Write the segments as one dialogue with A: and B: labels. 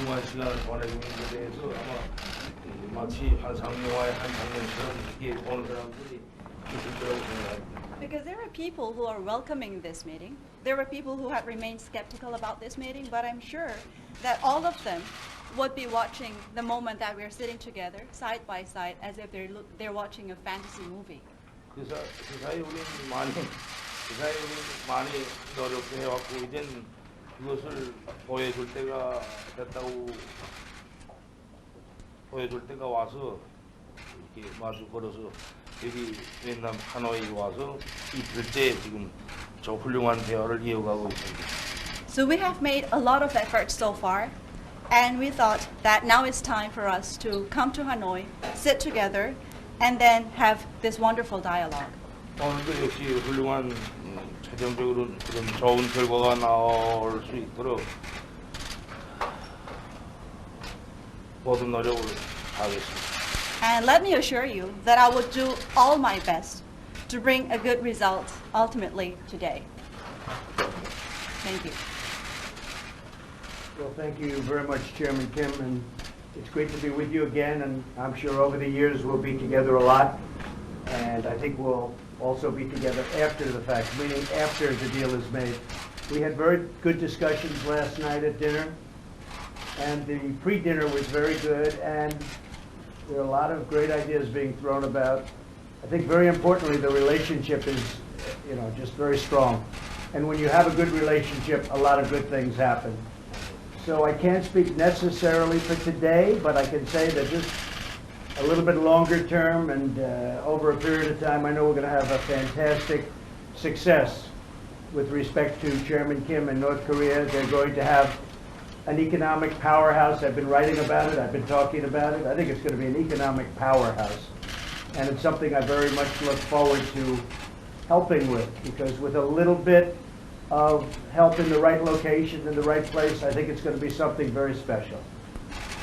A: 훌륭한 시간을 보내고 있는 데 대해서 아마 마치 환상영화의 한 장면처럼 이게 보는 사람들이 있을 거라고 생각합니다.
B: Because there are people who are welcoming this meeting. There are people who have remained skeptical about this meeting, but I'm sure that all of them would be watching the moment that we're sitting together, side by side, as if they're watching a fantasy movie.
A: 그 사이 우리는 많이 노력해 왔고 이젠 그것을 보여줄 때가 됐다고 보여줄 때가 와서 이렇게 마주 걸어서 여기 베트남 하노이 와서 이틀째 지금 저 훌륭한 대화를 이어가고 있습니다.
B: So we have made a lot of efforts so far, and we thought that now it's time for us to come to Hanoi, sit together, and then have this wonderful dialogue.
A: 오늘도 역시 훌륭한 최종적으로 그런 좋은 결과가 나올 수 있도록 모든 노력을 하겠습니다.
B: And let me assure you that I will do all my best to bring a good result ultimately today. Thank you.
C: Well, thank you very much, Chairman Kim, and it's great to be with you again, and I'm sure over the years we'll be together a lot, and I think we'll also be together after the fact, meaning after the deal is made. We had very good discussions last night at dinner, and the pre-dinner was very good, and there are a lot of great ideas being thrown about. I think very importantly, the relationship is, just very strong. And when you have a good relationship, a lot of good things happen. So I can't speak necessarily for today, but I can say that just a little bit longer term and over a period of time, I know we're going to have a fantastic success with respect to Chairman Kim in North Korea. They're going to have an economic powerhouse. I've been writing about it. I've been talking about it. I think it's going to be an economic powerhouse. And it's something I very much look forward to helping with, because with a little bit of help in the right location, in the right place, I think it's going to be something very special.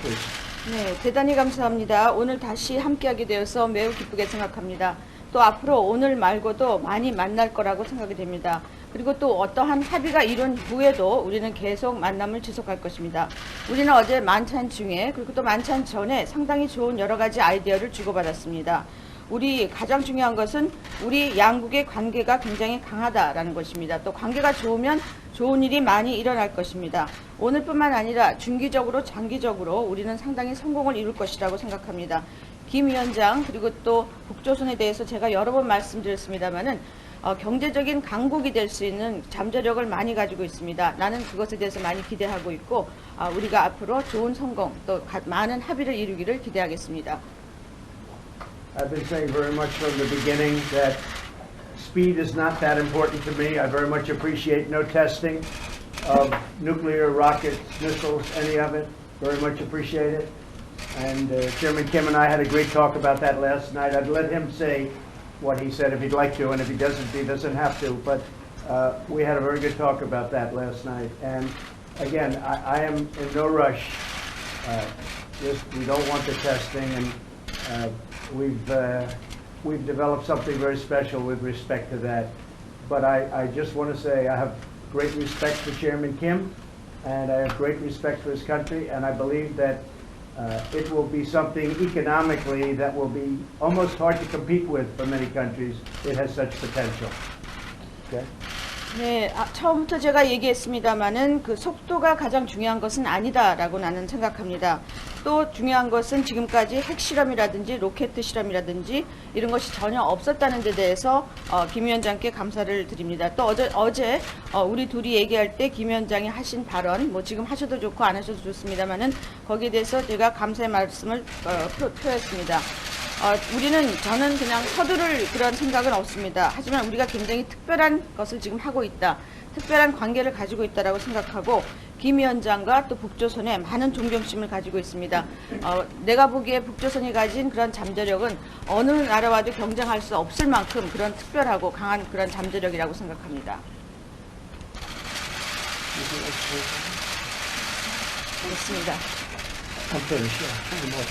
C: Please.
D: 네, 대단히 감사합니다. 오늘 다시 함께하게 되어서 매우 기쁘게 생각합니다. 또 앞으로 오늘 말고도 많이 만날 거라고 생각이 됩니다. 그리고 또 어떠한 합의가 이룬 후에도 우리는 계속 만남을 지속할 것입니다. 우리는 어제 만찬 중에 그리고 또 만찬 전에 상당히 좋은 여러 가지 아이디어를 주고받았습니다. 우리 가장 중요한 것은 우리 양국의 관계가 굉장히 강하다라는 것입니다. 또 관계가 좋으면 좋은 일이 많이 일어날 것입니다. 오늘뿐만 아니라 중기적으로 장기적으로 우리는 상당히 성공을 이룰 것이라고 생각합니다. 김 위원장 그리고 또 북조선에 대해서 제가 여러 번 말씀드렸습니다마는 경제적인 강국이 될 수 있는 잠재력을 많이 가지고 있습니다. 나는 그것에 대해서 많이 기대하고 있고 우리가 앞으로 좋은 성공 또 많은 합의를 이루기를 기대하겠습니다.
C: I've been saying very much from the beginning that speed is not that important to me. I very much appreciate no testing of nuclear, rockets, missiles, any of it. Very much appreciate it. And Chairman Kim and I had a great talk about that last night. I'd let him say what he said if he'd like to, and if he doesn't have to. But we had a very good talk about that last night. And again, I am in no rush. We don't want the testing, and we've developed something very special with respect to that. But I just want to say I have great respect for Chairman Kim, and I have great respect for his country, and I believe that it will be something economically that will be almost hard to compete with for many countries. It has such potential. Okay?
D: 네, 처음부터 제가 얘기했습니다마는 그 속도가 가장 중요한 것은 아니다라고 나는 생각합니다. 또 중요한 것은 지금까지 핵실험이라든지 로켓 실험이라든지 이런 것이 전혀 없었다는 데 대해서 김 위원장께 감사를 드립니다. 또 어제 우리 둘이 얘기할 때 김 위원장이 하신 발언, 뭐 지금 하셔도 좋고 안 하셔도 좋습니다마는 거기에 대해서 제가 감사의 말씀을 표했습니다. 저는 그냥 서두를 그런 생각은 없습니다. 하지만 우리가 굉장히 특별한 것을 지금 하고 있다. 특별한 관계를 가지고 있다라고 생각하고 김 위원장과 또 북조선에 많은 존경심을 가지고 있습니다. 내가 보기에 북조선이 가진 그런 잠재력은 어느 나라와도 경쟁할 수 없을 만큼 그런 특별하고 강한 그런 잠재력이라고 생각합니다. 됐습니다.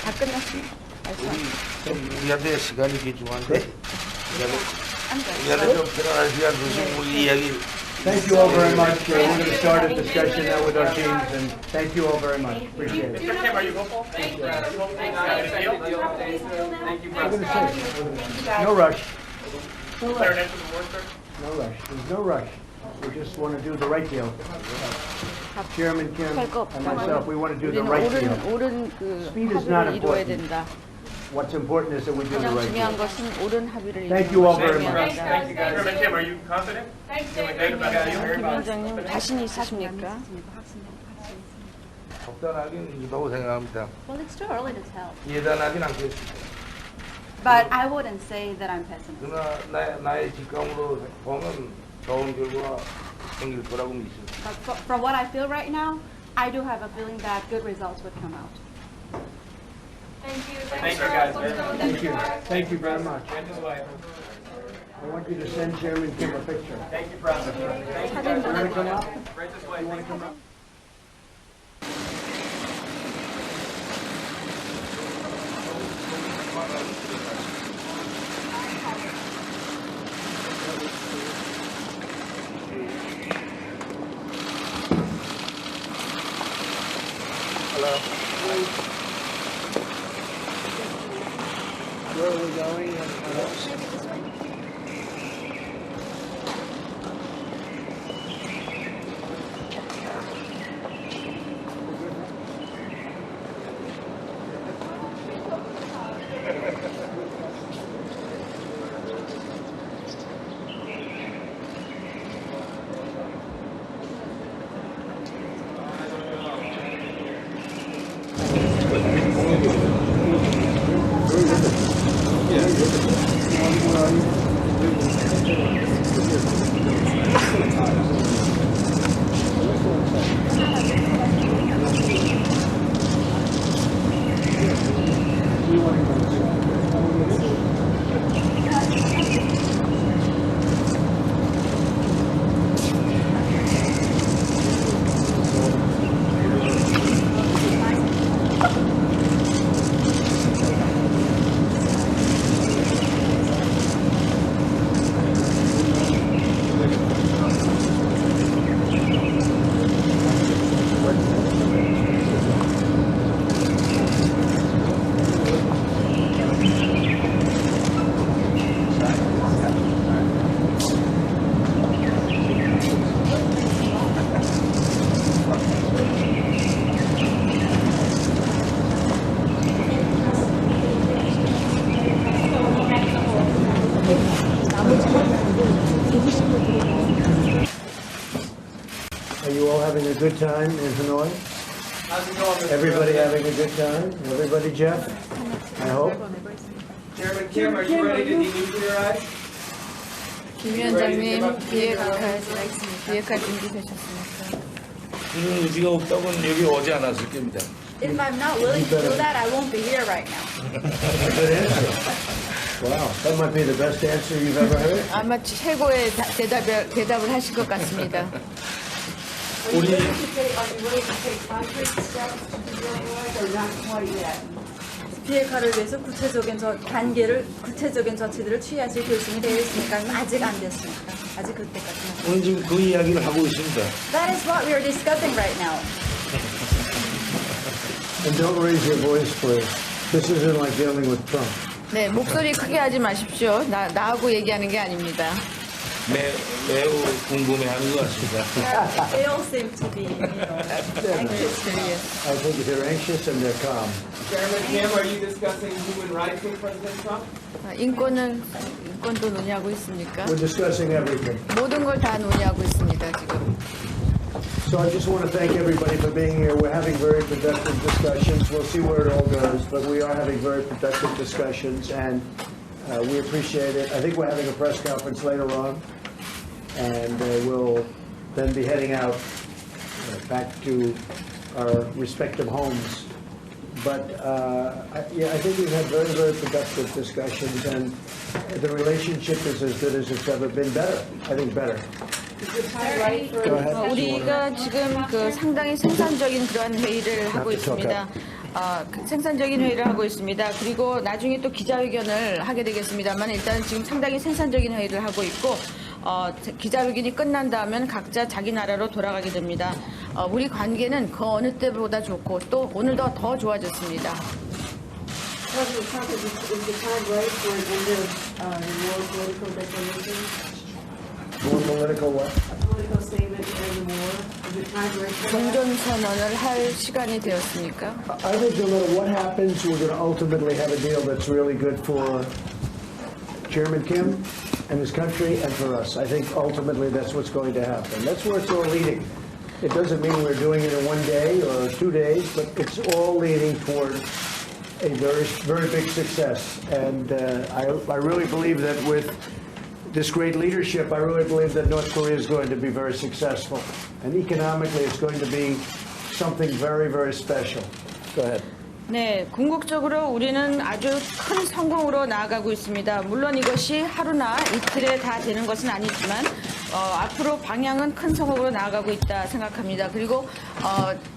D: 다 끝났습니다.
A: 우리한테 시간이 귀중한데 우리한테 좀 편안한 시간 주시고 우리 이야기
C: Thank you all very much. We're going to start a discussion now with our teams, and thank you all very much. Appreciate it.
E: Mr. Kim, are you hopeful? Thank you.
C: I'm going to say, no rush.
E: Declare an end to the war, sir?
C: No rush. There's no rush. We just want to do the right deal. Chairman Kim and myself, we want to do the
D: 우리는
C: right deal.
D: 옳은 그
C: Speed is not
D: 합의를 이루어야
C: important.
D: 된다.
C: What's important is that we do the
D: 가장
C: right
D: 중요한
C: deal.
D: 것은 옳은 합의를
C: Thank
D: 이루는
C: you all
D: 것이
C: very much.
D: 중요합니다.
E: Thank you, guys. Chairman Kim, are you confident? Feeling good about the
D: 김
E: hearing?
D: 위원장님 자신 있으십니까?
A: 적당하긴다고 생각합니다.
B: Well, it's too early to tell.
A: 예단하진 않겠습니다.
B: But I wouldn't say that I'm pessimistic.
A: 그러나 나의 직감으로 보면 좋은 결과가 생길 거라고 믿습니다.
B: But from what I feel right now, I do have a feeling that good results would come out.
E: Thank you, guys.
C: Thank you. Thank you very much.
E: Hand to the wife.
C: I want you to send Chairman Kim a picture.
E: Thank you, President. Thank you.
C: You want to come up?
E: Right this way. Thank you.
C: Where are we going? Are you all having a good time in Hanoi?
E: How's it going, Mr.
C: Everybody
E: President?
C: having a good time? Everybody, Jeff? I hope.
E: Chairman Kim, are you ready to denuclearize?
D: 김 위원장님 비핵화 준비되셨습니까?
A: 그런 의지가 없다고는 여기 오지 않았을 겁니다.
B: If I'm not willing to do that, I won't be here right now.
C: Good answer. Wow, that might be the best answer you've ever heard.
D: 아마 최고의 대답을 하실 것 같습니다.
A: 우리
B: 비핵화를 위해서 구체적인 조치들을 취하실 결심이 되어 있으니까 아직 안 됐습니다. 아직 그때까지는.
A: 오늘 지금 그 이야기를 하고 있습니다.
B: That is what we are discussing right now.
C: And don't raise your voice, please. This isn't like dealing with Trump.
D: 네, 목소리 크게 하지 마십시오. 나하고 얘기하는 게 아닙니다.
A: 매우 궁금해하는 것 같습니다.
B: They all seem to be, anxious.
C: I think they're anxious and they're calm.
E: Chairman Kim, are you discussing human rights with President Trump?
D: 인권도 논의하고 있습니까?
C: We're discussing everything.
D: 모든 걸 다 논의하고 있습니다, 지금.
C: So I just want to thank everybody for being here. We're having very productive discussions. We'll see where it all goes, but we are having very productive discussions, and we appreciate it. I think we're having a press conference later on, and we'll then be heading out back to our respective homes. But I think we've had very, very productive discussions, and the relationship is as good as it's ever been. Better, I think better. Go ahead.
D: 우리가 지금 그 상당히 생산적인 그런 회의를 하고 있습니다. 생산적인 회의를 하고 있습니다. 그리고 나중에 또 기자회견을 하게 되겠습니다만 일단 지금 상당히 생산적인 회의를 하고 있고 기자회견이 끝난다면 각자 자기 나라로 돌아가게 됩니다. 우리 관계는 그 어느 때보다 좋고 또 오늘도 더 좋아졌습니다.
F: President Trump, is the time right for an end of the war political declaration?
G: More political what?
F: A political statement to end the war? Is the time right for that?
D: 종전선언을 할 시간이 되었습니까?
G: I think no matter what happens, we're going to ultimately have a deal that's really good for Chairman Kim and his country and for us. I think ultimately that's what's going to happen. That's where it's all leading. It doesn't mean we're doing it in 1 day or 2 days, but it's all leading toward a very, very big success. And I really believe that with this great leadership, I really believe that North Korea is going to be very successful. And economically, it's going to be something very, very special. Go ahead.
D: 네, 궁극적으로 우리는 아주 큰 성공으로 나아가고 있습니다. 물론 이것이 하루나 이틀에 다 되는 것은 아니지만 앞으로 방향은 큰 성공으로 나아가고 있다 생각합니다. 그리고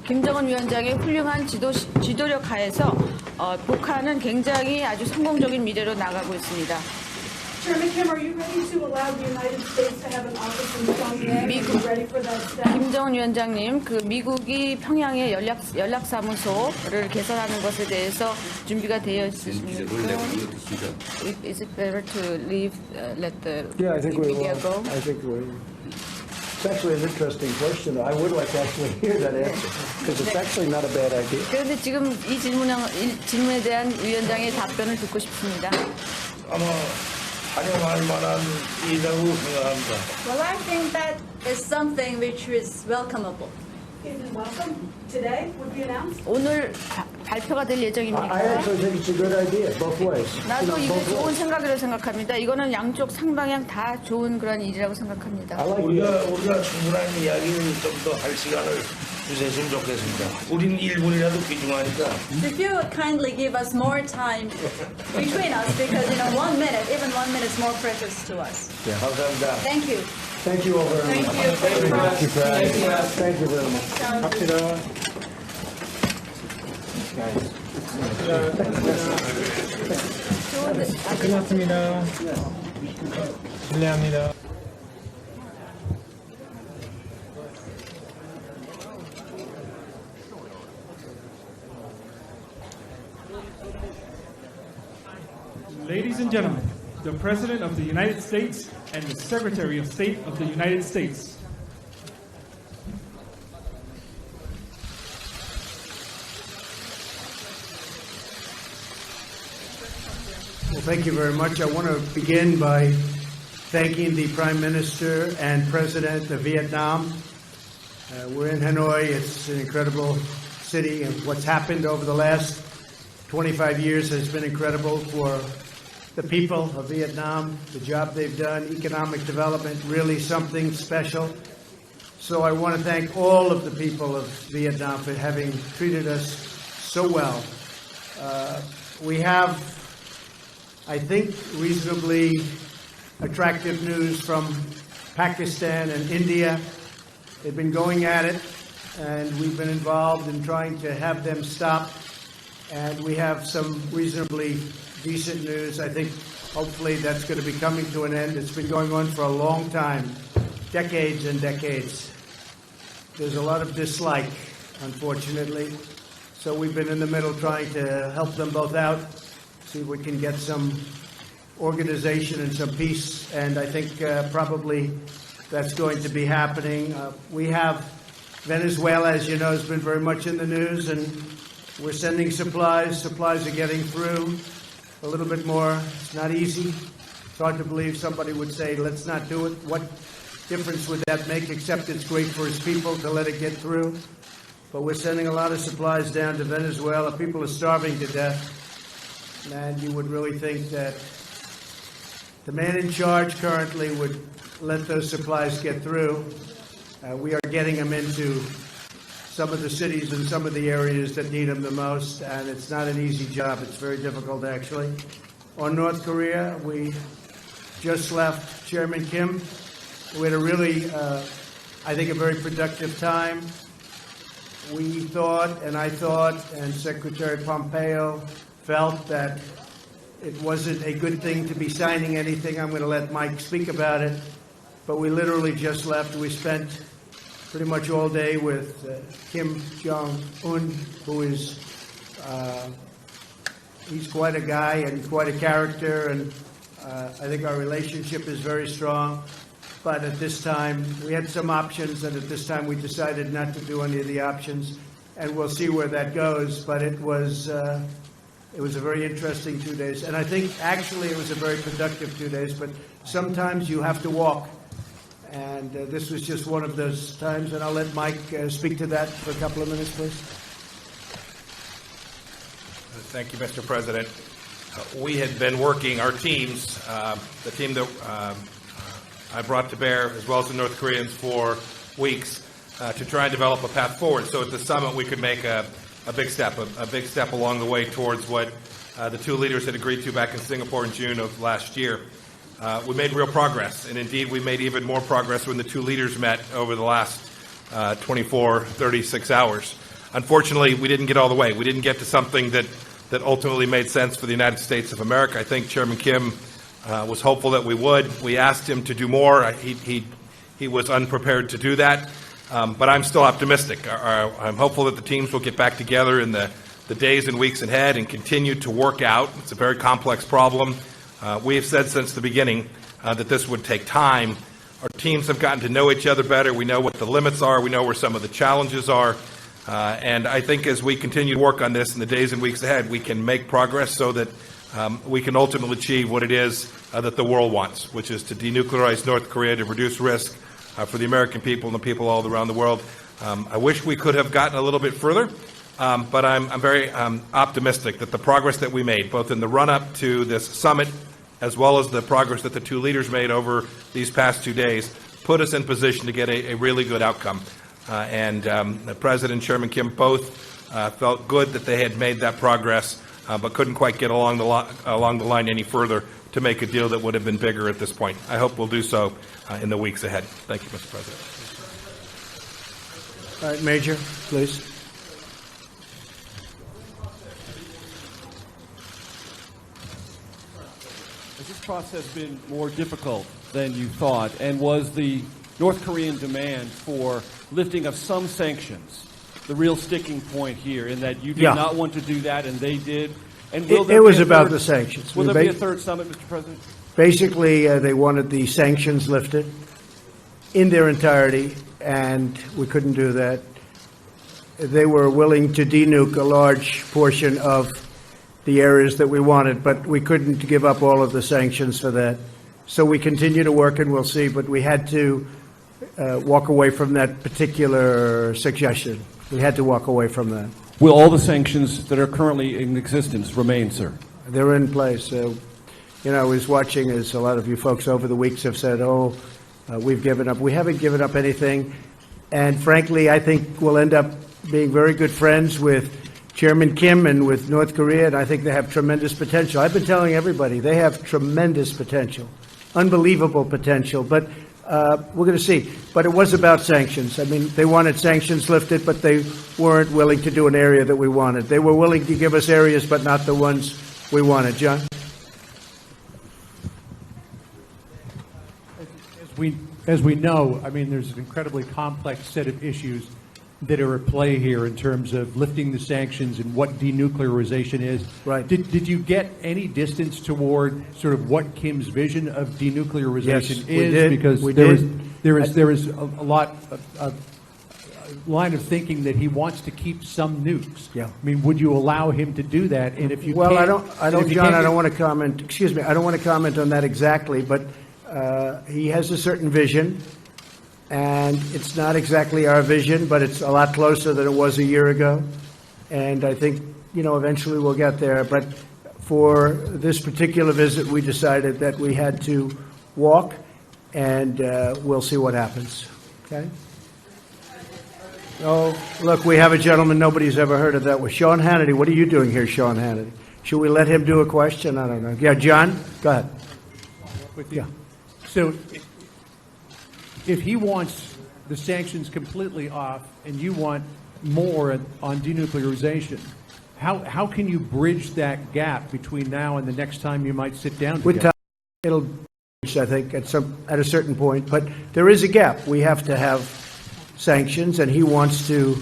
D: 김정은 위원장의 훌륭한 지도력 하에서 북한은 굉장히 아주 성공적인 미래로 나아가고 있습니다.
H: Chairman Kim, are you ready to allow the United States to have an office in Pyongyang? Are you ready for that step?
D: 김정은 위원장님, 그 미국이 평양의 연락사무소를 개설하는 것에 대해서 준비가 되어 있습니까? Is it better to leave, let the
G: Yeah, I think we
D: media
G: will.
D: go?
G: I think we will. It's actually an interesting question. I would like to actually hear that answer because it's actually not a bad idea.
D: 그런데 지금 이 질문에 대한 위원장의 답변을 듣고 싶습니다.
A: 아마 환영할 만한 일이라고 생각합니다.
B: Well, I think that is something which is welcomeable.
H: Is it welcome today would be announced?
D: 오늘 발표가 될
G: I
D: 예정입니까?
G: actually think it's a good idea, both ways.
D: 나도 이게
G: both
D: 좋은
G: ways.
D: 생각이라고 생각합니다. 이거는 양쪽 상방향 다 좋은 그런 일이라고 생각합니다.
G: I like it.
A: 우리가 충분한 이야기를 좀 더 할 시간을 주셨으면 좋겠습니다. 우린 1분이라도 귀중하니까.
B: If you would kindly give us more time between us, because 1 minute, even 1 minute is more precious to us.
A: 감사합니다.
B: Thank you.
G: Thank you all very much.
E: Thank you, Brad.
G: Thank you very much.
I: 끝났습니다. 실례합니다.
J: Ladies and gentlemen, the President of the United States and the Secretary of State of the United States.
C: Well, thank you very much. I want to begin by thanking the Prime Minister and President of Vietnam. We're in Hanoi. It's an incredible city, and what's happened over the last 25 years has been incredible for the people of Vietnam, the job they've done, economic development, really something special. So I want to thank all of the people of Vietnam for having treated us so well. We have, I think, reasonably attractive news from Pakistan and India. They've been going at it, and we've been involved in trying to have them stop. And we have some reasonably decent news. I think hopefully that's going to be coming to an end. It's been going on for a long time, decades and decades. There's a lot of dislike, unfortunately. So we've been in the middle trying to help them both out, see if we can get some organization and some peace. And I think probably that's going to be happening. We have Venezuela, as you know, has been very much in the news, and we're sending supplies. Supplies are getting through a little bit more. It's not easy. It's hard to believe somebody would say, let's not do it. What difference would that make, except it's great for his people to let it get through? But we're sending a lot of supplies down to Venezuela. People are starving to death. And you would really think that the man in charge currently would let those supplies get through. We are getting them into some of the cities and some of the areas that need them the most, and it's not an easy job. It's very difficult, actually. On North Korea, we just left Chairman Kim. We had a really, I think, a very productive time. We thought, and I thought, and Secretary Pompeo felt that it wasn't a good thing to be signing anything. I'm going to let Mike speak about it. but we literally just left. We spent pretty much all day with Kim Jong-un, who is, he's quite a guy and quite a character, and I think our relationship is very strong. But at this time, we had some options, and at this time we decided not to do any of the options, and we'll see where that goes. But it was a very interesting 2 days, and I think actually it was a very productive 2 days, but sometimes you have to walk. And this was just one of those times, and I'll let Mike speak to that for a couple of minutes, please.
I: Thank you, Mr. President. We had been working, our teams, the team that I brought to bear, as well as the North Koreans, for weeks to try and develop a path forward. So at the summit, we could make a big step along the way towards what the two leaders had agreed to back in Singapore in June of last year. We made real progress, and indeed we made even more progress when the two leaders met over the last 36 hours. Unfortunately, we didn't get all the way. We didn't get to something that ultimately made sense for the United States of America. I think Chairman Kim was hopeful that we would. We asked him to do more. He was unprepared to do that, but I'm still optimistic. I'm hopeful that the teams will get back together in the days and weeks ahead and continue to work out. It's a very complex problem. We have said since the beginning that this would take time. Our teams have gotten to know each other better. We know what the limits are. We know where some of the challenges are. And I think as we continue to work on this in the days and weeks ahead, we can make progress so that we can ultimately achieve what it is that the world wants, which is to denuclearize North Korea, to reduce risk for the American people and the people all around the world. I wish we could have gotten a little bit further. But I'm very optimistic that the progress that we made, both in the run-up to this summit, as well as the progress that the two leaders made over these past 2 days, put us in position to get a really good outcome. And the President and Chairman Kim both felt good that they had made that progress, but couldn't quite get along the line any further to make a deal that would have been bigger at this point. I hope we'll do so in the weeks ahead. Thank you, Mr. President.
C: All right, Major, please.
K: Has this process been more difficult than you thought? And was the North Korean demand for lifting of some sanctions the real sticking point here, in that you did not want to do that and they did? And will
C: it was about the sanctions.
K: Will there be a third summit, Mr. President?
C: Basically, they wanted the sanctions lifted in their entirety, and we couldn't do that. They were willing to denuke a large portion of the areas that we wanted, but we couldn't give up all of the sanctions for that. So we continue to work, and we'll see, but we had to walk away from that particular suggestion. We had to walk away from that.
K: Will all the sanctions that are currently in existence remain, sir?
C: They're in place. So, I was watching, as a lot of you folks over the weeks have said, we've given up. We haven't given up anything. And frankly, I think we'll end up being very good friends with Chairman Kim and with North Korea, and I think they have tremendous potential. I've been telling everybody they have tremendous potential, unbelievable potential, but we're going to see. But it was about sanctions. I mean, they wanted sanctions lifted, but they weren't willing to do an area that we wanted. They were willing to give us areas, but not the ones we wanted. John?
L: As we know, I mean, there's an incredibly complex set of issues that are at play here in terms of lifting the sanctions and what denuclearization is.
C: Right.
L: Did you get any distance toward sort of what Kim's vision of denuclearization
C: Yes,
L: is?
C: we did.
L: Because
C: We
L: there is a lot of line of thinking that he wants to keep some nukes.
C: Yeah.
L: I mean, would you allow him to do that? And if you
C: Well,
L: can't,
C: I don't, John, I don't want to comment, excuse me, I don't want to comment on that exactly, but he has a certain vision, and it's not exactly our vision, but it's a lot closer than it was a year ago. And I think, eventually we'll get there. But for this particular visit, we decided that we had to walk, and we'll see what happens. Okay? Oh, look, we have a gentleman nobody's ever heard of that was Sean Hannity. What are you doing here, Sean Hannity? Should we let him do a question? I don't know. Yeah, John, go ahead. Yeah.
L: So if he wants the sanctions completely off and you want more on denuclearization, how can you bridge that gap between now and the next time you might sit down together?
C: It'll
G: I think, at a certain point. But there is a gap. We have to have sanctions, and he wants to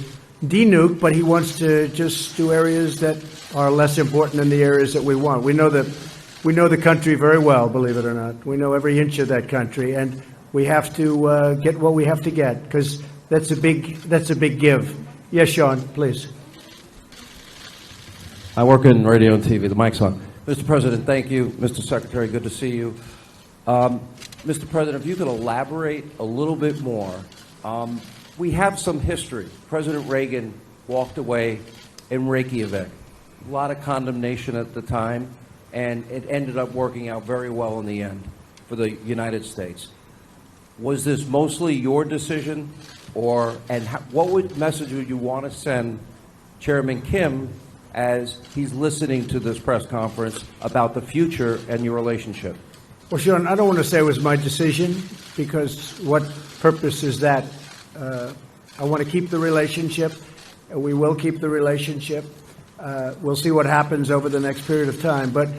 G: denuke, but he wants to just do areas that are less important than the areas that we want. We know the country very well, believe it or not. We know every inch of that country, and we have to get what we have to get, because that's a big give. Yes, Sean, please.
K: I work in radio and TV. The mic's on. Mr. President, thank you. Mr. Secretary, good to see you. Mr. President, if you could elaborate a little bit more. We have some history. President Reagan walked away in Reykjavik. A lot of condemnation at the time, and it ended up working out very well in the end for the United States. Was this mostly your decision, what message would you want to send Chairman Kim as he's listening to this press conference about the future and your relationship?
G: Well, Sean, I don't want to say it was my decision, because what purpose is that? I want to keep the relationship. We will keep the relationship. We'll see what happens over the next period of time. But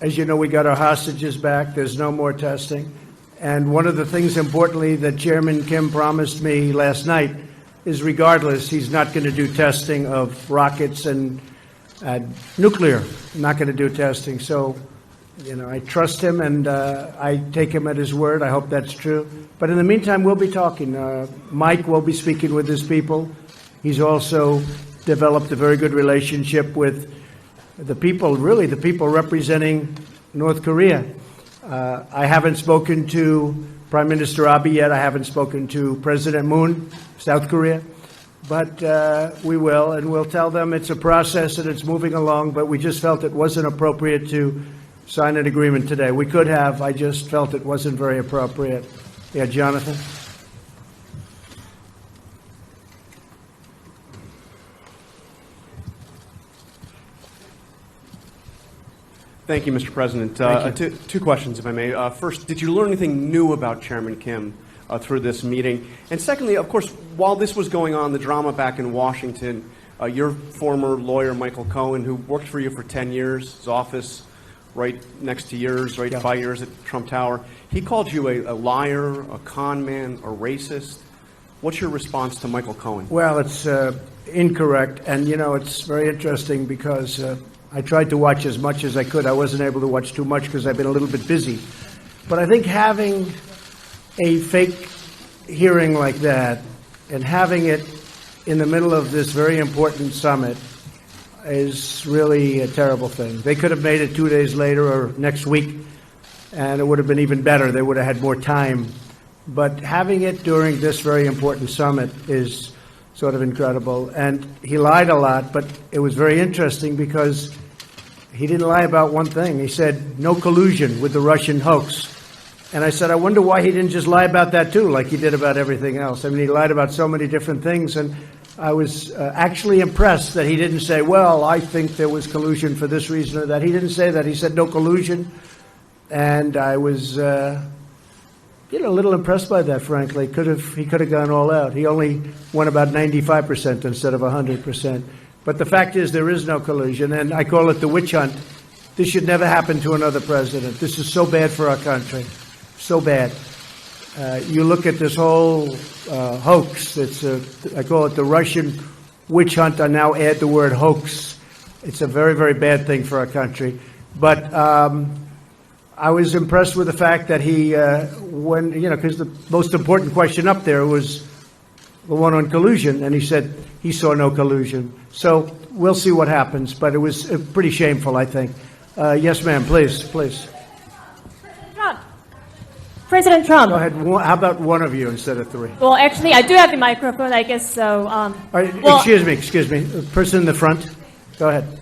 G: as you know, we got our hostages back. There's no more testing. And one of the things, importantly, that Chairman Kim promised me last night is, regardless, he's not going to do testing of rockets and nuclear. Not going to do testing. So, you know, I trust him, and I take him at his word. I hope that's true. But in the meantime, we'll be talking. Mike will be speaking with his people. He's also developed a very good relationship with the people, really the people representing North Korea. I haven't spoken to Prime Minister Abe yet. I haven't spoken to President Moon, South Korea. But we will, and we'll tell them it's a process and it's moving along, but we just felt it wasn't appropriate to sign an agreement today. We could have. I just felt it wasn't very appropriate. Yeah, Jonathan?
M: Thank you, Mr. President.
G: Thank you.
M: Two questions, if I may. First, did you learn anything new about Chairman Kim through this meeting? And secondly, of course, while this was going on, the drama back in Washington, your former lawyer, Michael Cohen, who worked for you for 10 years, his office right next to yours, right, yeah, 5 years at Trump Tower, he called you a liar, a con man, a racist. What's your response to Michael Cohen?
G: Well, it's incorrect. And, you know, it's very interesting because I tried to watch as much as I could. I wasn't able to watch too much because I've been a little bit busy. But I think having a fake hearing like that and having it in the middle of this very important summit is really a terrible thing. They could have made it 2 days later or next week, and it would have been even better. They would have had more time. But having it during this very important summit is sort of incredible. And he lied a lot, but it was very interesting because he didn't lie about one thing. He said no collusion with the Russian hoax. And I said, I wonder why he didn't just lie about that too, like he did about everything else. I mean, he lied about so many different things, and I was actually impressed that he didn't say, well, I think there was collusion for this reason or that. He didn't say that. He said no collusion. And I was a little impressed by that, frankly. He could have gone all out. He only won about 95% instead of 100%. But the fact is there is no collusion, and I call it the witch hunt. This should never happen to another president. This is so bad for our country, so bad. You look at this whole hoax. I call it the Russian witch hunt. I now add the word hoax. It's a very, very bad thing for our country. But I was impressed with the fact that he, because the most important question up there was the one on collusion, and he said he saw no collusion. So we'll see what happens, but it was pretty shameful, I think. Yes, ma'am, please.
N: President Trump.
G: Go ahead. How about one of you instead of three?
N: Well, actually, I do have the microphone, I guess, so...
G: Excuse me. The person in the front. Go ahead.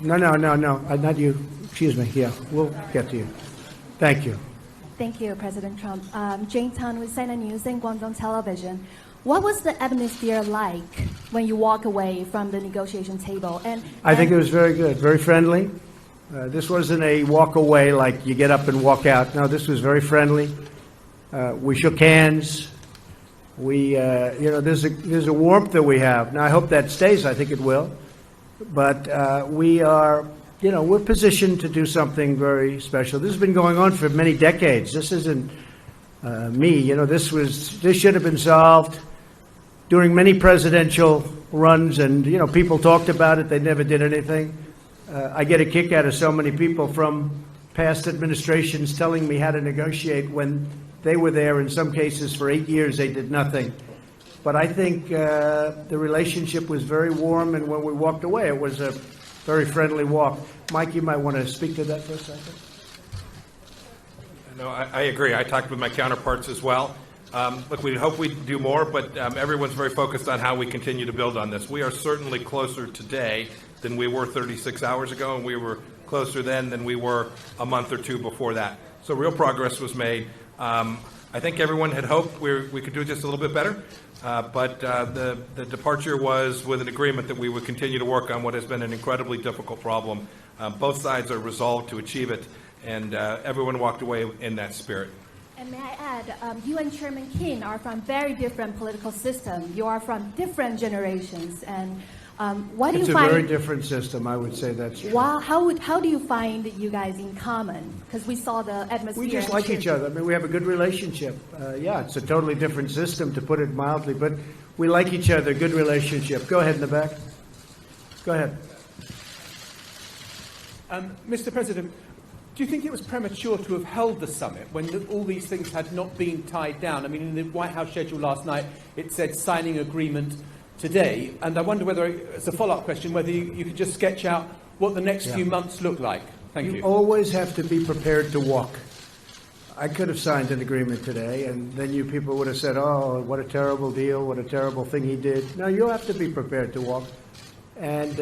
G: No, not you. Excuse me. Yeah, we'll get to you. Thank you.
N: Thank you, President Trump. Jane Tan with CNN News and Guangdong Television. What was the atmosphere like when you walk away from the negotiation table?
G: I think it was very good, very friendly. This wasn't a walk away like you get up and walk out. No, this was very friendly. We shook hands. There's a warmth that we have. Now, I hope that stays. I think it will. But we are
C: you know, we're positioned to do something very special. This has been going on for many decades. This isn't me. You know, this should have been solved during many presidential runs, and, you know, people talked about it. They never did anything. I get a kick out of so many people from past administrations telling me how to negotiate when they were there. In some cases, for 8 years, they did nothing. But I think the relationship was very warm, and when we walked away, it was a very friendly walk. Mike, you might want to speak to that for a second.
I: No, I agree. I talked with my counterparts as well. Look, we hope we do more, but everyone's very focused on how we continue to build on this. We are certainly closer today than we were 36 hours ago, and we were closer then than we were a month or two before that. So real progress was made. I think everyone had hoped we could do just a little bit better, but the departure was with an agreement that we would continue to work on what has been an incredibly difficult problem. Both sides are resolved to achieve it, and everyone walked away in that spirit.
N: And may I add, you and Chairman Kim are from very different political systems. You are from different generations, and what do you find?
C: It's a very different system. I would say that's true.
N: Wow, how do you find you guys in common? Because we saw the atmosphere.
C: We just like each other. I mean, we have a good relationship. Yeah, it's a totally different system, to put it mildly, but we like each other. Good relationship. Go ahead in the back. Go ahead.
L: Mr. President, do you think it was premature to have held the summit when all these things had not been tied down? I mean, in the White House schedule last night, it said signing agreement today. And I wonder whether, as a follow-up question, whether you could just sketch out what the next few months look like. Thank you.
C: You always have to be prepared to walk. I could have signed an agreement today, and then you people would have said, oh, what a terrible deal, what a terrible thing he did. No, you have to be prepared to walk. And,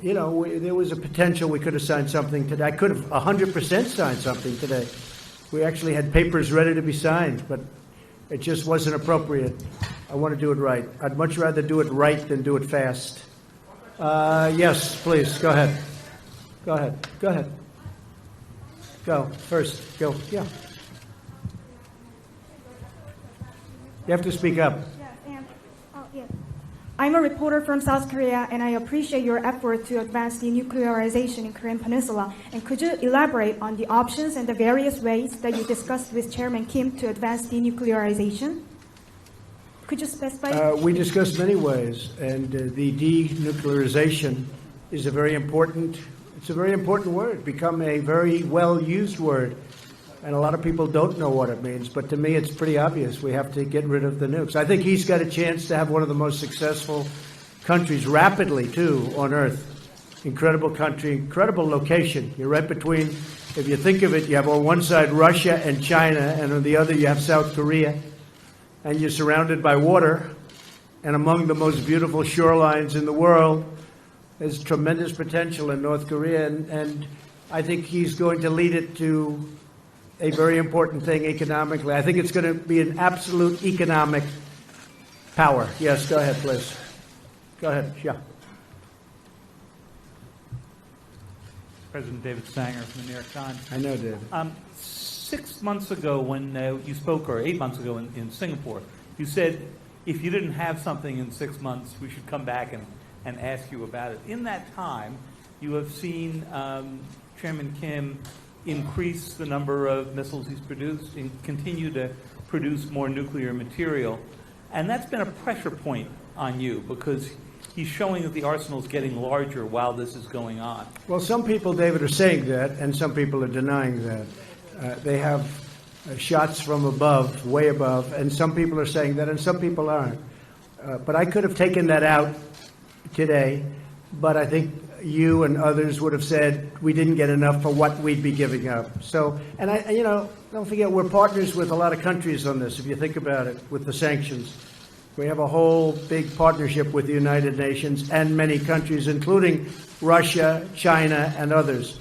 C: you know, there was a potential we could have signed something today. I could have 100% signed something today. We actually had papers ready to be signed, but it just wasn't appropriate. I want to do it right. I'd much rather do it right than do it fast. Yes, please, go ahead. Go ahead. Go ahead. Go, first. Go, yeah. You have to speak up.
O: I'm a reporter from South Korea, and I appreciate your effort to advance denuclearization in Korean Peninsula. And could you elaborate on the options and the various ways that you discussed with Chairman Kim to advance denuclearization? Could you specify?
C: We discussed many ways, and the denuclearization is a very important word, become a very well-used word. And a lot of people don't know what it means, but to me it's pretty obvious. We have to get rid of the nukes. I think he's got a chance to have one of the most successful countries, rapidly too, on Earth. Incredible country, incredible location. You're right between, if you think of it, you have on one side Russia and China, and on the other you have South Korea. And you're surrounded by water, and among the most beautiful shorelines in the world. There's tremendous potential in North Korea, and I think he's going to lead it to a very important thing economically. I think it's going to be an absolute economic power. Yes, go ahead, please. Go ahead, yeah.
P: President David Sanger from the New York Times.
C: I know, David.
P: 6 months ago when you spoke, or 8 months ago in Singapore, you said if you didn't have something in 6 months, we should come back and ask you about it. In that time, you have seen Chairman Kim increase the number of missiles he's produced and continue to produce more nuclear material. And that's been a pressure point on you because he's showing that the arsenal is getting larger while this is going on.
C: Well, some people, David, are saying that, and some people are denying that. They have shots from above, way above, and some people are saying that, and some people aren't. But I could have taken that out today, but I think you and others would have said we didn't get enough for what we'd be giving up. So, and don't forget, we're partners with a lot of countries on this, if you think about it, with the sanctions. We have a whole big partnership with the United Nations and many countries, including Russia, China, and others.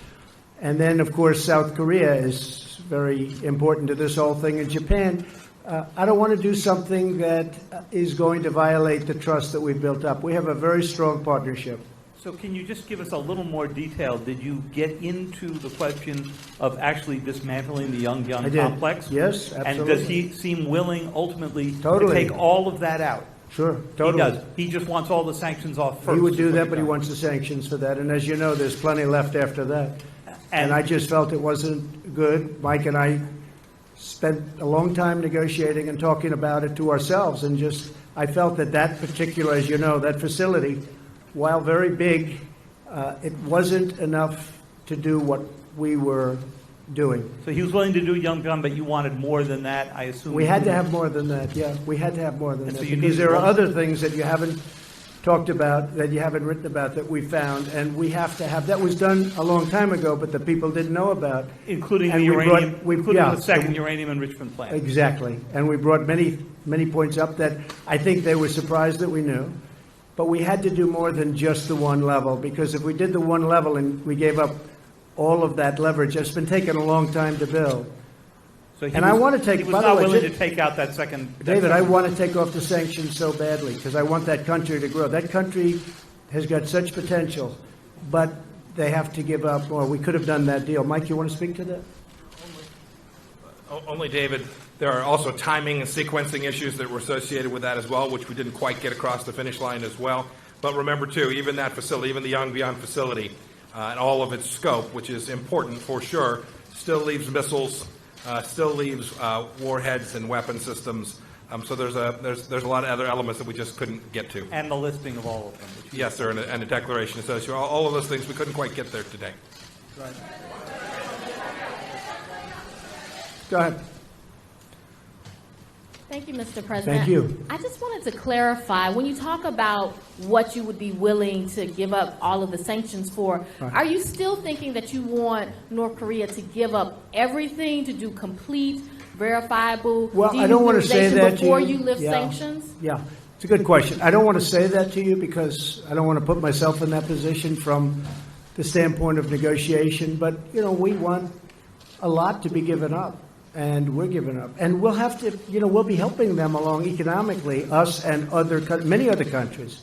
C: And then, of course, South Korea is very important to this whole thing, and Japan. I don't want to do something that is going to violate the trust that we've built up. We have a very strong partnership.
P: So can you just give us a little more detail? Did you get into the question of actually dismantling the Yongbyon complex?
C: Yes, absolutely.
P: And does he seem willing ultimately to take all of that out?
C: Sure, totally.
P: He does. He just wants all the sanctions off first.
C: He would do
P: is what
C: that, but he
P: does.
C: wants the sanctions for that. And as you know, there's plenty left after that. And I just felt it wasn't good. Mike and I spent a long time negotiating and talking about it to ourselves, and just, I felt that that particular, as you know, that facility, while very big, it wasn't enough to do what we were doing.
P: So he was willing to do Yongbyon, but you wanted more than that, I assume?
C: We had to have more than that, yeah. We had to have more than
P: And
C: that.
P: so you
C: Because
P: needed
C: there are
P: more?
C: other things that you haven't talked about, that you haven't written about, that we found, and we have to have, that was done a long time ago, but the people didn't know about.
P: Including
C: And
P: the
C: we brought-
P: uranium,
C: we-
P: including
C: yeah.
P: the second uranium enrichment plant.
C: Exactly. And we brought many points up that I think they were surprised that we knew. But we had to do more than just the one level, because if we did the one level and we gave up all of that leverage, it's been taking a long time to build.
P: So he
C: And I
P: was-
C: want to take,
P: He was
C: by the
P: not
C: way,
P: willing
C: ju-
P: to take out that second. that
C: David, I
P: second-
C: want to take off the sanctions so badly, because I want that country to grow. That country has got such potential, but they have to give up, or we could have done that deal. Mike, you want to speak to that?
I: Only, David, there are also timing and sequencing issues that were associated with that as well, which we didn't quite get across the finish line as well. But remember, too, even that facility, even the Yongbyon facility, and all of its scope, which is important for sure, still leaves missiles, still leaves warheads and weapon systems. So there's a lot of other elements that we just couldn't get to.
P: And the listing of all of them.
I: Yes, sir, and a declaration associated. All of those things we couldn't quite get there today.
C: Right. Go ahead.
Q: Thank you, Mr. President.
C: Thank you.
Q: I just wanted to clarify, when you talk about what you would be willing to give up all of the sanctions for,
C: Right.
Q: are you still thinking that you want North Korea to give up everything to do complete, verifiable
C: Well, I don't want to say
Q: denuclearization
C: that to
Q: before
C: you.
Q: you lift
C: Yeah.
Q: sanctions?
C: Yeah, it's a good question. I don't want to say that to you because I don't want to put myself in that position from the standpoint of negotiation. But, you know, we want a lot to be given up, and we're giving up. And we'll have to, you know, we'll be helping them along economically, us and many other countries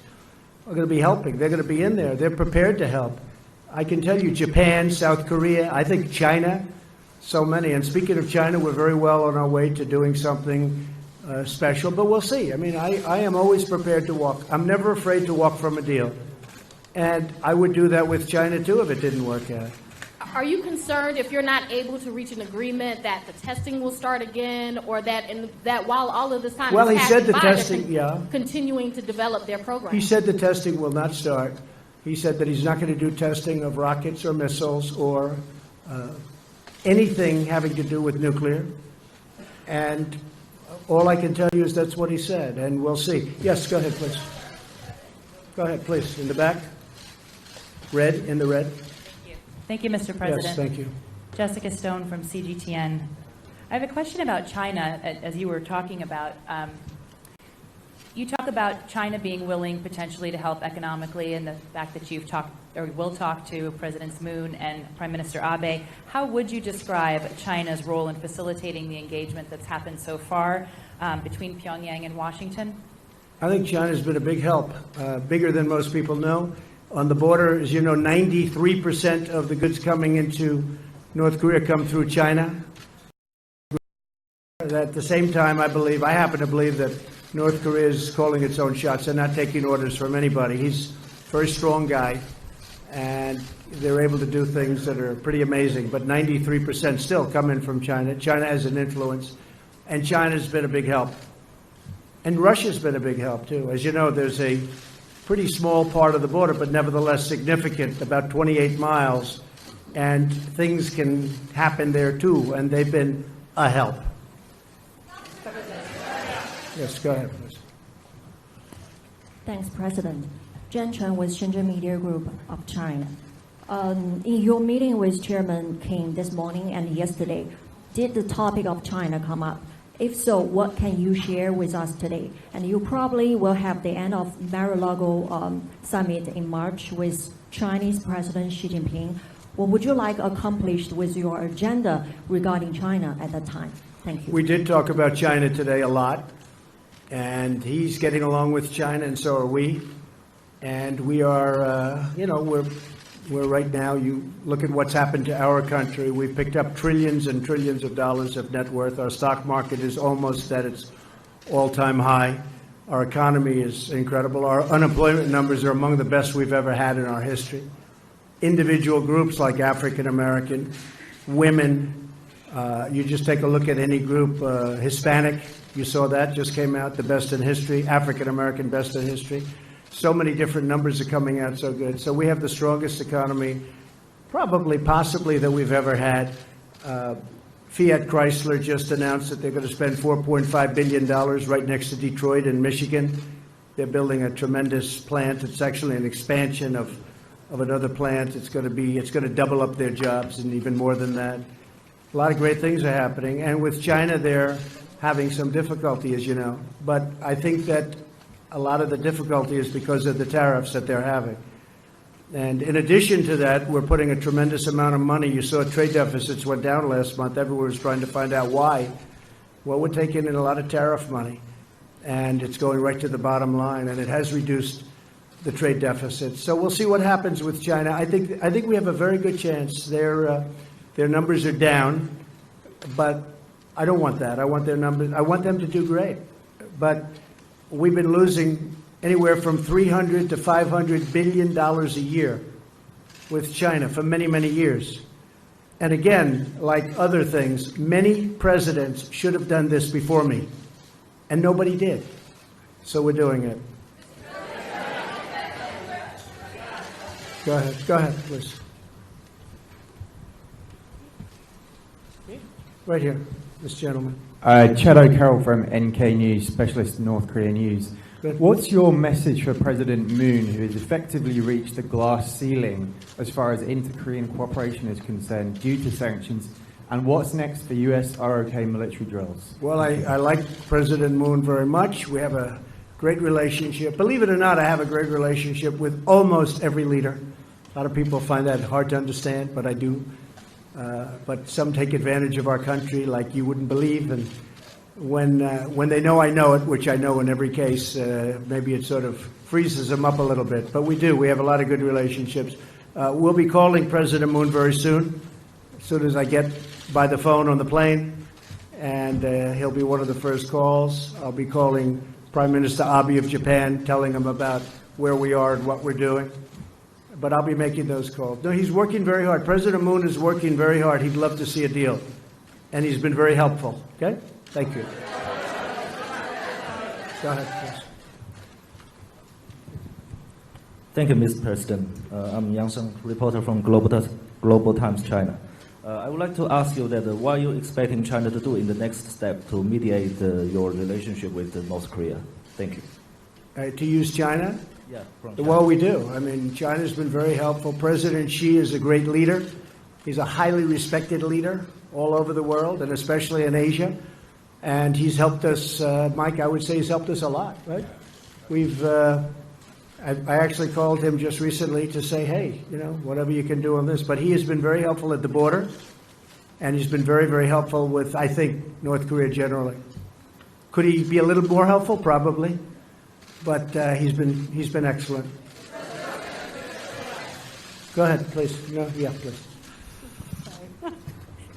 C: are going to be helping. They're going to be in there. They're prepared to help. I can tell you Japan, South Korea, I think China, so many. And speaking of China, we're very well on our way to doing something special, but we'll see. I mean, I am always prepared to walk. I'm never afraid to walk from a deal. And I would do that with China, too, if it didn't work out.
Q: Are you concerned if you're not able to reach an agreement that the testing will start again, or that while all of this time
C: Well,
Q: is
C: he said
Q: passing
C: the
Q: by, they're
C: testing, yeah.
Q: continuing to develop their program?
C: He said the testing will not start. He said that he's not going to do testing of rockets or missiles or anything having to do with nuclear. And all I can tell you is that's what he said, and we'll see. Yes, go ahead, please. Go ahead, please, in the back. Red, in the red.
R: Thank you, Mr. President.
C: Yes, thank you.
R: Jessica Stone from CGTN. I have a question about China, as you were talking about. You talk about China being willing potentially to help economically, and the fact that you've talked or will talk to Presidents Moon and Prime Minister Abe. How would you describe China's role in facilitating the engagement that's happened so far between Pyongyang and Washington?
C: I think China's been a big help, bigger than most people know. On the border, as you know, 93% of the goods coming into North Korea come through China. At the same time, I happen to believe that North Korea is calling its own shots. They're not taking orders from anybody. He's a very strong guy, and they're able to do things that are pretty amazing. But 93% still come in from China. China has an influence, and China's been a big help. And Russia's been a big help, too. As you know, there's a pretty small part of the border, but nevertheless significant, about 28 miles. And things can happen there, too, and they've been a help. Yes, go ahead, please.
S: Thanks, President. Jen Chen with Shenzhen Media Group of China. In your meeting with Chairman Kim this morning and yesterday, did the topic of China come up? If so, what can you share with us today? And you probably will have the end of Mar-a-Lago summit in March with Chinese President Xi Jinping. What would you like accomplished with your agenda regarding China at that time? Thank you.
C: We did talk about China today a lot, and he's getting along with China, and so are we. And we are, we're right now, you look at what's happened to our country. We've picked up trillions and trillions of dollars of net worth. Our stock market is almost at its all-time high.
G: Our economy is incredible. Our unemployment numbers are among the best we've ever had in our history. Individual groups like African American, women, you just take a look at any group, Hispanic, you saw that, just came out, the best in history, African American, best in history. So many different numbers are coming out so good. So we have the strongest economy, probably, possibly, that we've ever had. Fiat Chrysler just announced that they're going to spend $4.5 billion right next to Detroit in Michigan. They're building a tremendous plant. It's actually an expansion of another plant. It's going to double up their jobs and even more than that. A lot of great things are happening. And with China, they're having some difficulty, as you know. But I think that a lot of the difficulty is because of the tariffs that they're having. And in addition to that, we're putting a tremendous amount of money. You saw trade deficits went down last month. Everyone was trying to find out why. Well, we're taking in a lot of tariff money, and it's going right to the bottom line, and it has reduced the trade deficit. So we'll see what happens with China. I think we have a very good chance. Their numbers are down, but I don't want that. I want their numbers. I want them to do great. But we've been losing anywhere from $300 to $500 billion a year with China for many, many years. And again, like other things, many presidents should have done this before me, and nobody did. So we're doing it. Go ahead, please. Right here, this gentleman.
T: Chad O'Carroll from NK News, Specialist North Korea News.
G: Good.
T: What's your message for President Moon, who has effectively reached the glass ceiling as far as inter-Korean cooperation is concerned due to sanctions? And what's next for U.S. ROK military drills?
G: Well, I like President Moon very much. We have a great relationship. Believe it or not, I have a great relationship with almost every leader. A lot of people find that hard to understand, but I do. But some take advantage of our country like you wouldn't believe. And when they know I know it, which I know in every case, maybe it sort of freezes them up a little bit. But we do. We have a lot of good relationships. We'll be calling President Moon very soon, as soon as I get by the phone on the plane. And he'll be one of the first calls. I'll be calling Prime Minister Abe of Japan, telling him about where we are and what we're doing. But I'll be making those calls. No, he's working very hard. President Moon is working very hard. He'd love to see a deal. And he's been very helpful. Okay? Thank you. Go ahead, please.
U: Thank you, Mr. President. I'm Yang Sheng, reporter from Global Times China. I would like to ask you that what are you expecting China to do in the next step to mediate your relationship with North Korea? Thank you.
G: To use China?
U: Yeah, from China.
G: Well, we do. I mean, China's been very helpful. President Xi is a great leader. He's a highly respected leader all over the world, and especially in Asia. And he's helped us, Mike, I would say he's helped us a lot, right? I actually called him just recently to say, hey, whatever you can do on this. But he has been very helpful at the border, and he's been very, very helpful with, I think, North Korea generally. Could he be a little more helpful? Probably. But he's been excellent. Go ahead, please. No, yeah, please.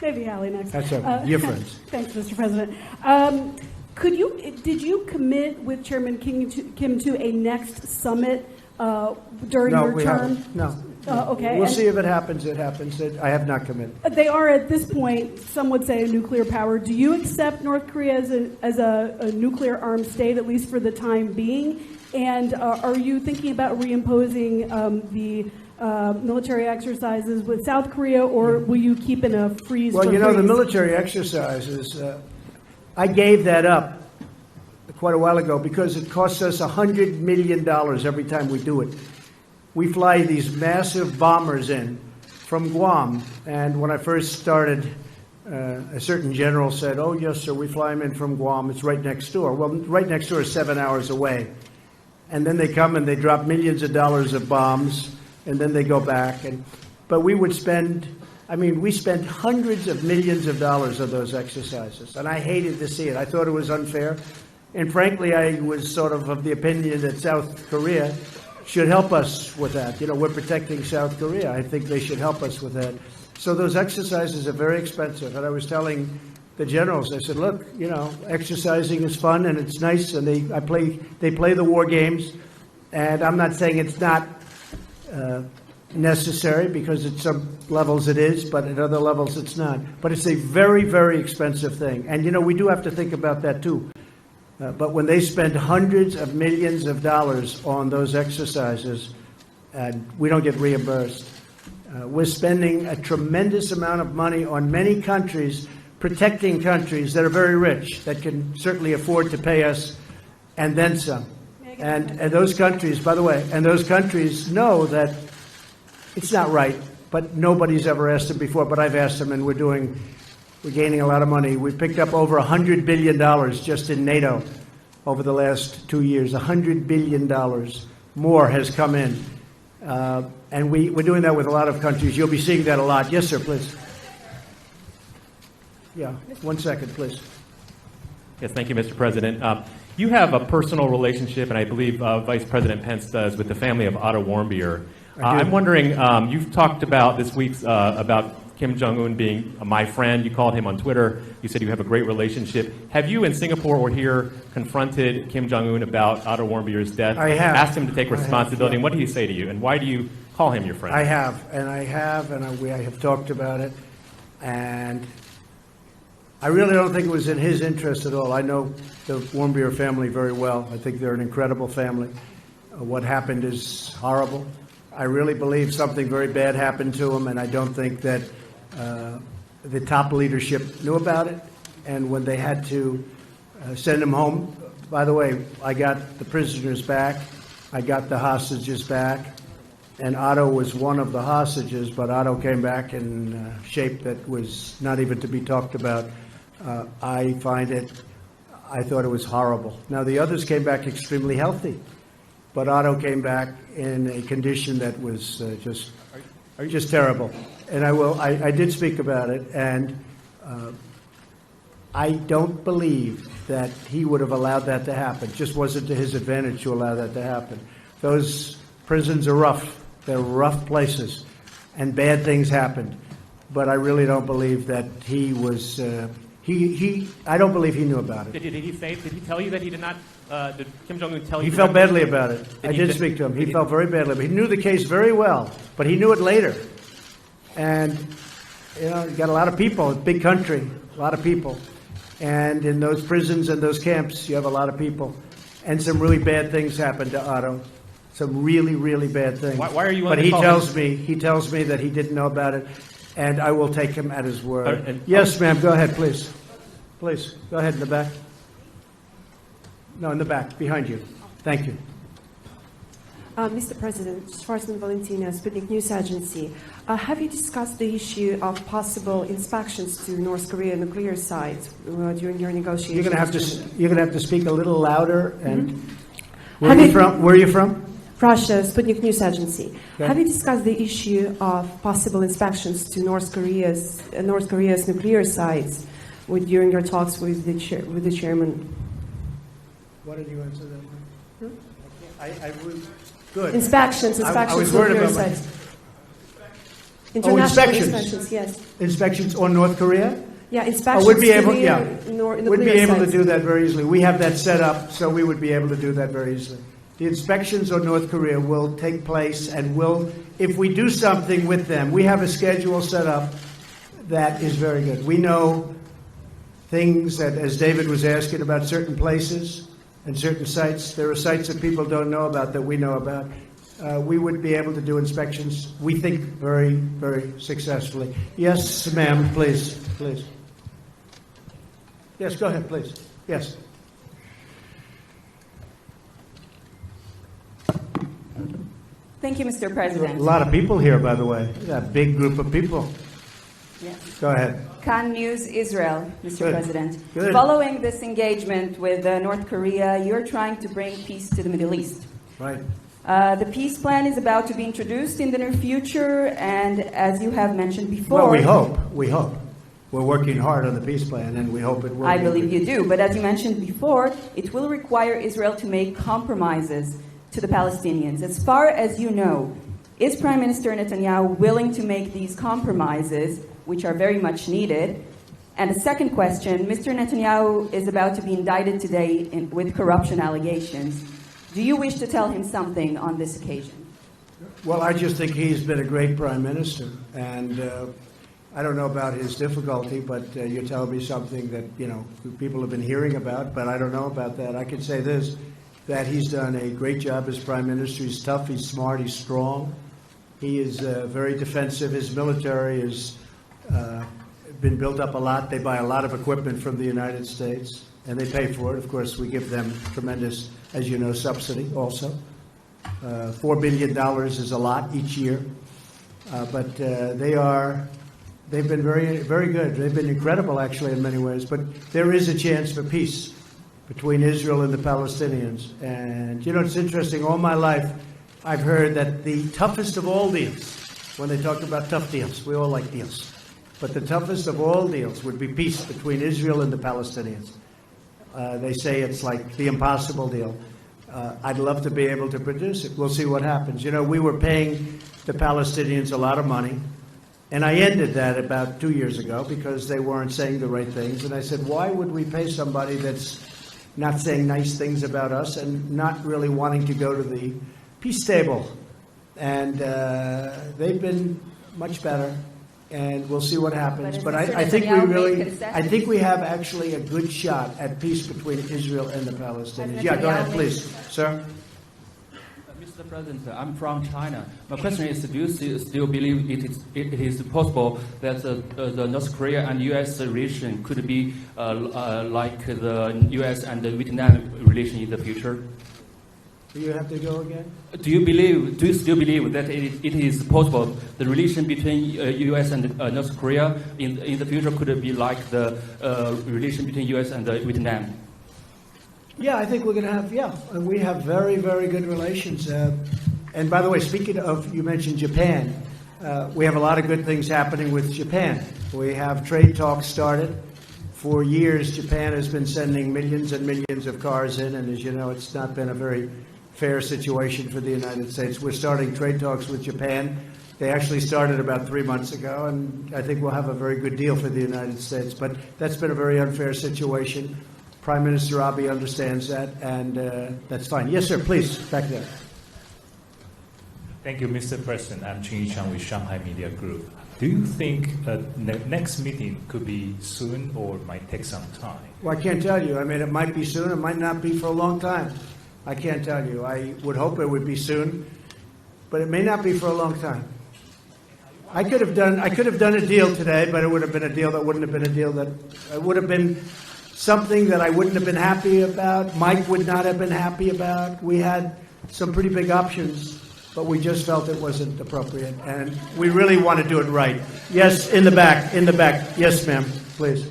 H: Maybe Hallie next.
G: That's okay. Your friends.
H: Thanks, Mr. President. Did you commit with Chairman Kim to a next summit during your term?
G: Haven't. No.
H: Okay.
G: We'll see if it happens. It happens. I have not committed.
H: They are at this point, some would say, a nuclear power. Do you accept North Korea as a nuclear armed state, at least for the time being? And are you thinking about reimposing the military exercises with South Korea, or will you keep in a freeze?
G: Well, the military exercises, I gave that up quite a while ago because it costs us $100 million every time we do it. We fly these massive bombers in from Guam, and when I first started, a certain general said, oh, yes, sir, we fly them in from Guam. It's right next door. Well, right next door is 7 hours away. And then they come and they drop millions of dollars of bombs, and then they go back. But we spent hundreds of millions of dollars of those exercises, and I hated to see it. I thought it was unfair. And frankly, I was sort of the opinion that South Korea should help us with that. We're protecting South Korea. I think they should help us with that. So those exercises are very expensive. And I was telling
C: the generals. I said, look, you know, exercising is fun and it's nice, and they play the war games, and I'm not saying it's not necessary, because at some levels it is, but at other levels it's not. But it's a very, very expensive thing, and you know, we do have to think about that too. But when they spend hundreds of millions of dollars on those exercises, and we don't get reimbursed, we're spending a tremendous amount of money on many countries, protecting countries that are very rich, that can certainly afford to pay us, and then some. And those countries, by the way, and those countries know that it's not right, but nobody's ever asked them before, but I've asked them, and we're gaining a lot of money. We picked up over $100 billion just in NATO over the last 2 years. $100 billion more has come in. And we're doing that with a lot of countries. You'll be seeing that a lot. Yes, sir, please. Yeah, 1 second, please.
F: Yes, thank you, Mr. President. You have a personal relationship, and I believe Vice President Pence does, with the family of Otto Warmbier. I'm wondering, you've talked about this week about Kim Jong-un being my friend. You called him on Twitter. You said you have a great relationship. Have you in Singapore or here confronted Kim Jong-un about Otto Warmbier's death?
C: I have.
F: Asked him to take responsibility. And what did he say to you? And why do you call him your friend?
C: I have, and I have talked about it. And I really don't think it was in his interest at all. I know the Warmbier family very well. I think they're an incredible family. What happened is horrible. I really believe something very bad happened to him, and I don't think that the top leadership knew about it. And when they had to send him home, by the way, I got the prisoners back, I got the hostages back, and Otto was one of the hostages, but Otto came back in shape that was not even to be talked about. I thought it was horrible. Now, the others came back extremely healthy, but Otto came back in a condition that was just terrible. And I did speak about it, and I don't believe that he would have allowed that to happen. It just wasn't to his advantage to allow that to happen. Those prisons are rough. They're rough places, and bad things happened. But I really don't believe that he was. I don't believe he knew about it.
F: Did he tell you that he did not? Did Kim Jong-un tell you?
C: He felt badly about it. I did speak to him. He felt very badly. But he knew the case very well, but he knew it later. And you know, you got a lot of people. It's a big country, a lot of people, and in those prisons and those camps, you have a lot of people, and some really bad things happened to Otto. Some really, really bad things.
F: Why are you?
C: But he tells me that he didn't know about it, and I will take him at his word. Yes, ma'am. Go ahead, please. Please go ahead in the back. No, in the back, behind you. Thank you.
V: Mr. President, Schwarzman Valentina, Sputnik News Agency. Have you discussed the issue of possible inspections to North Korea nuclear sites during your negotiations?
C: You're going to have to speak a little louder. And where are you from?
V: Russia, Sputnik News Agency.
C: Okay.
V: Have you discussed the issue of possible inspections to North Korea's nuclear sites during your talks with the chairman?
C: What did you answer that? I would. Good.
V: Inspections
C: I was worried
V: nuclear
C: about
V: sites. International
C: inspections,
V: yes.
C: Inspections on North Korea?
V: Yeah, inspections
C: we'd be able,
V: nuclear
C: we'd be able to
V: sites.
C: do that very easily. We have that set up, so we would be able to do that very easily. The inspections on North Korea will take place, and if we do something with them, we have a schedule set up that is very good. We know things that, as David was asking about certain places and certain sites, there are sites that people don't know about that we know about. We would be able to do inspections, we think, very, very successfully. Yes, ma'am, please. Yes, go ahead, please. Yes.
W: Thank you, Mr. President.
C: A lot of people here, by the way. A big group of people.
W: Yes.
C: Go ahead.
W: Khan News Israel, Mr.
C: Good.
W: President.
C: Good.
W: Following this engagement with North Korea, you're trying to bring peace to the Middle East.
C: Right.
W: The peace plan is about to be introduced in the near future, and as you have mentioned before...
C: Well, we hope. We're working hard on the peace plan, and we hope it will.
W: I believe you do, but as you mentioned before, it will require Israel to make compromises to the Palestinians. As far as you know, is Prime Minister Netanyahu willing to make these compromises, which are very much needed, And the second question, Mr. Netanyahu is about to be indicted today with corruption allegations. Do you wish to tell him something on this occasion?
G: Well, I just think he's been a great prime minister, and I don't know about his difficulty, but you're telling me something that, you know, people have been hearing about, but I don't know about that. I can say this, that he's done a great job as prime minister. He's tough, he's smart, he's strong. He is very defensive. His military has been built up a lot. They buy a lot of equipment from the United States, and they pay for it. Of course, we give them tremendous, as you know, subsidy also. $4 billion is a lot each year, but they've been very, very good. They've been incredible, actually, in many ways. But there is a chance for peace between Israel and the Palestinians. And, you know, it's interesting. All my life, I've heard that the toughest of all deals, when they talk about tough deals, we all like deals, but the toughest of all deals would be peace between Israel and the Palestinians. They say it's like the impossible deal. I'd love to be able to produce it. We'll see what happens. You know, we were paying the Palestinians a lot of money, and I ended that about 2 years ago because they weren't saying the right things. And I said, why would we pay somebody that's not saying nice things about us and not really wanting to go to the peace table? And they've been much better, and we'll see what happens. But I think we have actually a good shot at peace between Israel and the Palestinians. Yeah, go ahead, please, sir.
K: Mr. President, I'm from China. My question is, do you still believe it is possible that the North Korea and U.S. relation could be like the U.S. and the Vietnam relation in the future?
G: Do you have to go again?
K: Do you still believe that it is possible the relation between U.S. and North Korea in the future could be like the relation between U.S. and Vietnam?
G: Yeah, I think we're going to have, and we have very, very good relations. And by the way, speaking of, you mentioned Japan, we have a lot of good things happening with Japan. We have trade talks started. For years, Japan has been sending millions and millions of cars in, and as you know, it's not been a very fair situation for the United States. We're starting trade talks with Japan. They actually started about 3 months ago, and I think we'll have a very good deal for the United States. But that's been a very unfair situation. Prime Minister Abe understands that, and that's fine. Yes, sir, please, back there.
A: Thank you, Mr. President. I'm Ching Yichang with Shanghai Media Group. Do you think the next meeting could be soon or might take some time?
G: Well, I can't tell you. I mean, it might be soon. It might not be for a long time. I can't tell you. I would hope it would be soon, but it may not be for a long time. I could have done a deal today, but it would have been a deal that wouldn't have been a deal that it would have been something that I wouldn't have been happy about. Mike would not have been happy about. We had some pretty big options, but we just felt it wasn't appropriate, and we really want to do it right. Yes, in the back. Yes, ma'am, please.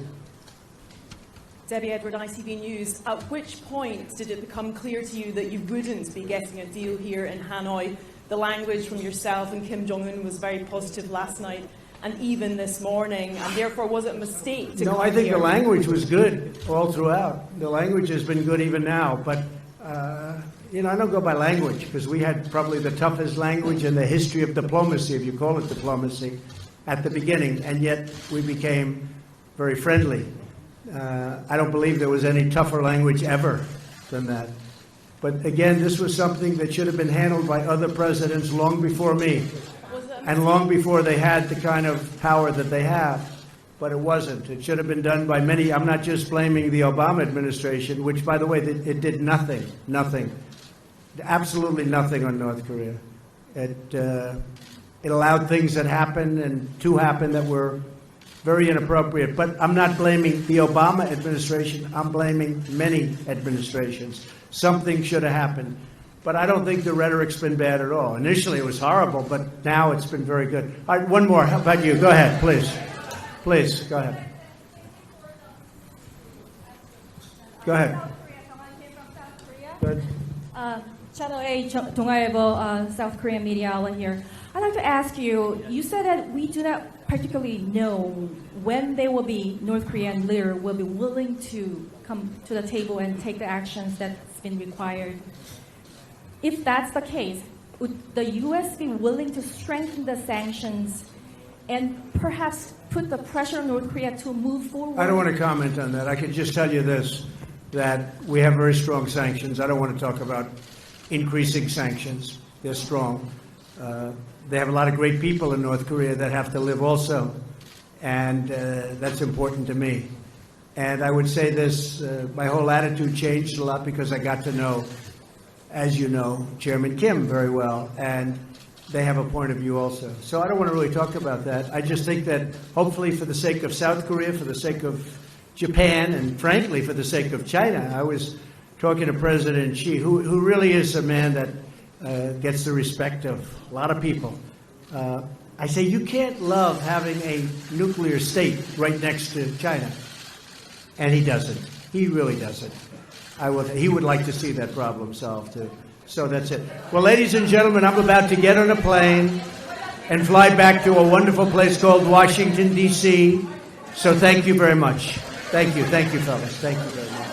B: Debbie Edward, ITV News. At which point did it become clear to you that you wouldn't be getting a deal here in Hanoi? The language from yourself and Kim Jong-un was very positive last night and even this morning, and therefore was it a mistake to
G: No,
B: come
G: I think
B: here?
G: the language was good all throughout. The language has been good even now, but you know, I don't go by language because we had probably the toughest language in the history of diplomacy, if you call it diplomacy, at the beginning, and yet we became very friendly. I don't believe there was any tougher language ever than that. But again, this was something that should have been handled by other presidents long before me, and long before they had the kind of power that they have. But it wasn't. It should have been done by many. I'm not just blaming the Obama administration, which, by the way, it did nothing, absolutely nothing on North Korea. It allowed things that happened and to happen that were very inappropriate. But I'm not blaming the Obama administration. I'm blaming many administrations. Something should have happened. But I don't think the rhetoric's been bad at all. Initially it was horrible, but now it's been very good. All right, one more. How about you? Go ahead, please. Please, go ahead. Go ahead. Good.
D: Channel 8, 동아일보, South Korean media outlet here. I'd like to ask you, you said that we do not particularly know when they will be, North Korean leader will be willing to come to the table and take the actions that's been required. If that's the case, would the U.S. be willing to strengthen the sanctions and perhaps put the pressure on North Korea to move forward?
G: I don't want to comment on that. I can just tell you this, that we have very strong sanctions. I don't want to talk about increasing sanctions. They're strong. They have a lot of great people in North Korea that have to live also, and that's important to me. And I would say this, my whole attitude changed a lot because I got to know, as you know, Chairman Kim very well, and they have a point of view also. So I don't want to really talk about that. I just think that hopefully for the sake of South Korea, for the sake of Japan, and frankly for the sake of China, I was talking to President Xi, who really is a man that gets the respect of a lot of people. I say you can't love having a nuclear state right next to China. And he doesn't. He really doesn't. He would like to see that problem solved, too. So that's it. Well, ladies and gentlemen, I'm about to get on a plane and fly back to a wonderful place called Washington, D.C. So thank you very much. Thank you, fellas. Thank you very much.